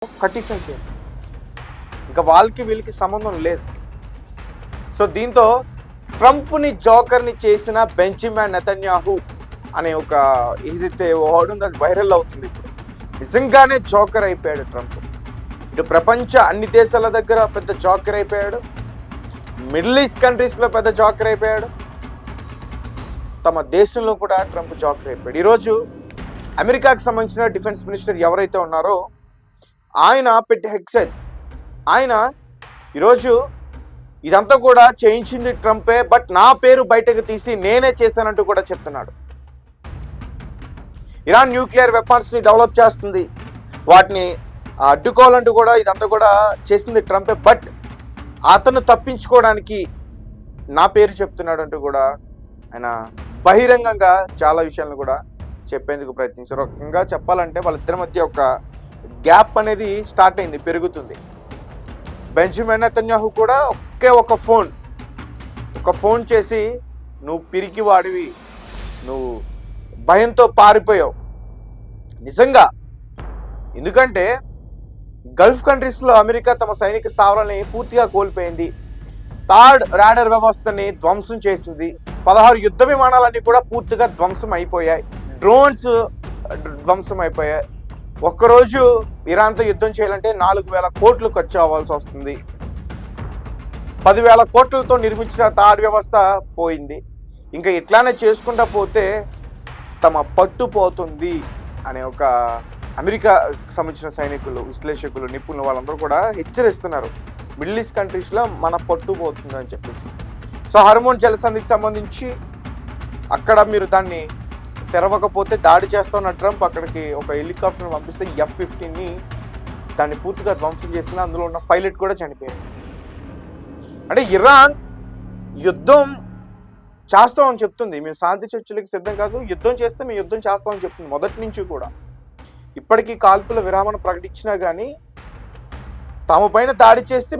కటిఫ్ అయిపోయింది. ఇంకా వాళ్ళకి వీళ్ళకి సంబంధం లేదు. సో దీంతో ట్రంప్ని జోకర్ని చేసిన బెంజమిన్ నెతన్యాహు అనే ఒక ఏదైతే వర్డ్ ఉందో అది వైరల్ అవుతుంది. ఇప్పుడు నిజంగానే జోకర్ అయిపోయాడు ట్రంప్. ఇటు ప్రపంచ అన్ని దేశాల దగ్గర పెద్ద జోకర్ అయిపోయాడు, మిడిల్ ఈస్ట్ కంట్రీస్లో పెద్ద జోకర్ అయిపోయాడు, తమ దేశంలో కూడా ట్రంప్ జోకర్ అయిపోయాడు. ఈరోజు అమెరికాకి సంబంధించిన డిఫెన్స్ మినిస్టర్ ఎవరైతే ఉన్నారో ఆయన పెట్టి హెక్సెడ్, ఆయన ఈరోజు ఇదంతా కూడా చేయించింది ట్రంపే, బట్ నా పేరు బయటకు తీసి నేనే చేశానంటూ కూడా చెప్తున్నాడు. ఇరాన్ న్యూక్లియర్ వెపన్స్ని డెవలప్ చేస్తుంది, వాటిని అడ్డుకోవాలంటూ కూడా ఇదంతా కూడా చేసింది ట్రంపే, బట్ అతను తప్పించుకోవడానికి నా పేరు చెప్తున్నాడు అంటూ కూడా ఆయన బహిరంగంగా చాలా విషయాలను కూడా చెప్పేందుకు ప్రయత్నించారు. ఒక రకంగా చెప్పాలంటే వాళ్ళిద్దరి మధ్య ఒక గ్యాప్ అనేది స్టార్ట్ అయింది, పెరుగుతుంది. బెంజమిన్ నెతన్యాహు కూడా ఒక ఫోన్ చేసి నువ్వు పిరికి వాడివి, నువ్వు భయంతో పారిపోయావు. నిజంగా, ఎందుకంటే గల్ఫ్ కంట్రీస్లో అమెరికా తమ సైనిక స్థావరాలని పూర్తిగా కోల్పోయింది, థర్డ్ రాడర్ వ్యవస్థని ధ్వంసం చేసింది, 16 యుద్ధ విమానాలన్నీ కూడా పూర్తిగా ధ్వంసం అయిపోయాయి, డ్రోన్స్ ధ్వంసం అయిపోయాయి. ఒక్కరోజు ఇరాన్తో యుద్ధం చేయాలంటే 4,000 కోట్లు ఖర్చు అవ్వాల్సి వస్తుంది. 10,000 కోట్లతో నిర్మించిన థర్డ్ వ్యవస్థ పోయింది. ఇంకా ఇట్లానే చేసుకుంటా పోతే తమ పట్టు పోతుంది అనే ఒక అమెరికా సంబంధించిన సైనికులు, విశ్లేషకులు, నిపుణులు వాళ్ళందరూ కూడా హెచ్చరిస్తున్నారు, మిడిల్ ఈస్ట్ కంట్రీస్లో మన పట్టు పోతుంది అని చెప్పేసి. సో హార్మోన్ జలసంధికి సంబంధించి అక్కడ మీరు దాన్ని తెరవకపోతే దాడి చేస్తున్న ట్రంప్ అక్కడికి ఒక హెలికాప్టర్ని పంపిస్తే F-15ని దాన్ని పూర్తిగా ధ్వంసం చేసింది. అందులో ఉన్న పైలట్ కూడా చనిపోయాడు. అంటే ఇరాన్ యుద్ధం చేస్తామని చెప్తుంది, మేము శాంతి చర్చలకు సిద్ధం కాదు, యుద్ధం చేస్తే మేము యుద్ధం చేస్తామని చెప్తుంది మొదటి నుంచి కూడా. ఇప్పటికీ కాల్పుల విరామణ ప్రకటించినా కానీ తమ పైన దాడి చేస్తే మేము